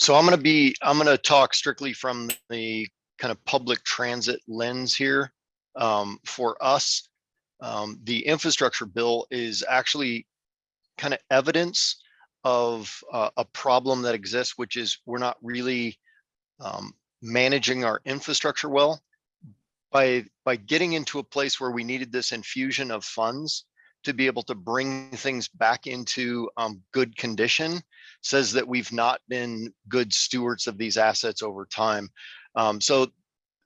So I'm gonna talk strictly from the kind of public transit lens here. For us, the infrastructure bill is actually kind of evidence of a problem that exists, which is we're not really managing our infrastructure well. By getting into a place where we needed this infusion of funds to be able to bring things back into good condition, says that we've not been good stewards of these assets over time. And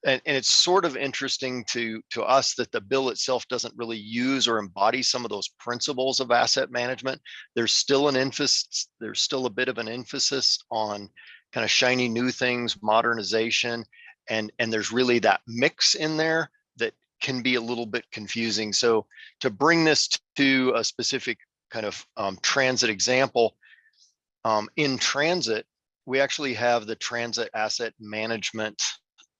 it's sort of interesting to us that the bill itself doesn't really use or embody some of those principles of asset management. There's still a bit of an emphasis on kind of shiny new things, modernization, and there's really that mix in there that can be a little bit confusing. So to bring this to a specific kind of transit example, in transit, we actually have the transit asset management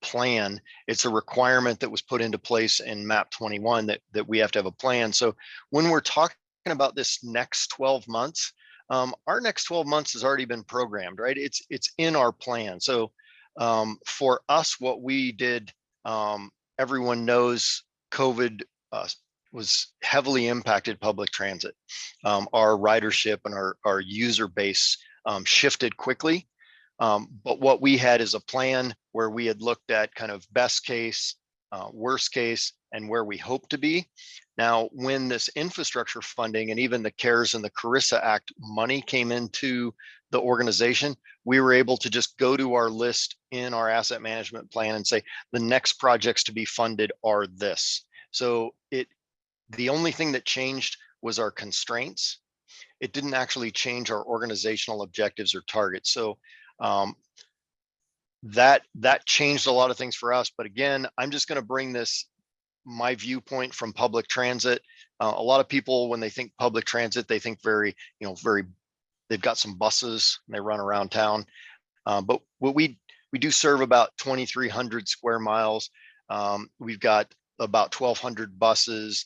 plan. It's a requirement that was put into place in MAP 21 that we have to have a plan. So when we're talking about this next 12 months, our next 12 months has already been programmed, right? It's in our plan. So for us, what we did, everyone knows COVID was heavily impacted public transit. Our ridership and our user base shifted quickly. But what we had is a plan where we had looked at kind of best case, worst case, and where we hope to be. Now, when this infrastructure funding and even the CARES and the CARISA Act money came into the organization, we were able to just go to our list in our asset management plan and say, the next projects to be funded are this. So the only thing that changed was our constraints. It didn't actually change our organizational objectives or targets. So that changed a lot of things for us. But again, I'm just going to bring my viewpoint from public transit. A lot of people, when they think public transit, they think they've got some buses and they run around town. But what we do serve about 2,300 square miles. We've got about 1,200 buses.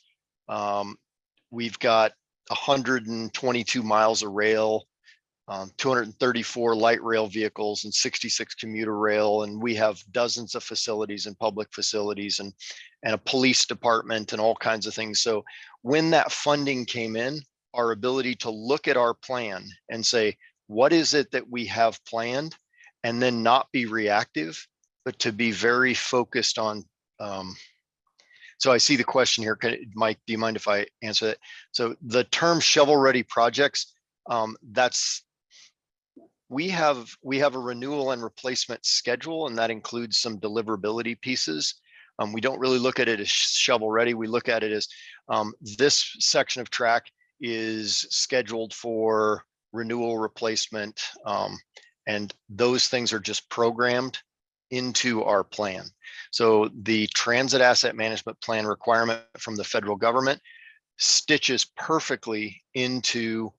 We've got 122 miles of rail, 234 light rail vehicles, and 66 commuter rail. And we have dozens of facilities and public facilities and a police department and all kinds of things. So when that funding came in, our ability to look at our plan and say, what is it that we have planned? And then not be reactive, but to be very focused on. So I see the question here. Mike, do you mind if I answer that? So the term shovel-ready projects, we have a renewal and replacement schedule, and that includes some deliverability pieces. We don't really look at it as shovel-ready. We look at it as this section of track is scheduled for renewal, replacement, and those things are just programmed into our plan. So the transit asset management plan requirement from the federal government stitches perfectly into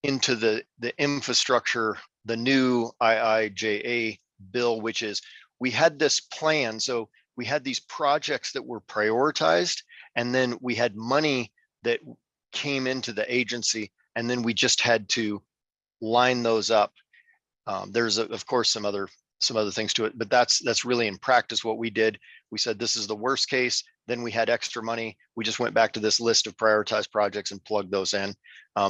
the infrastructure, the new IIJA bill, which is, we had this plan. So we had these projects that were prioritized, and then we had money that came into the agency, and then we just had to line those up. There's of course some other things to it, but that's really in practice what we did. We said, this is the worst case. Then we had extra money. We just went back to this list of prioritized projects and plugged those in,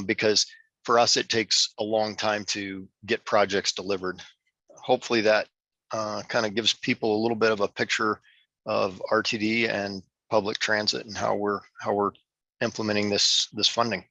because for us, it takes a long time to get projects delivered. Hopefully that kind of gives people a little bit of a picture of RTD and public transit and how we're implementing this funding.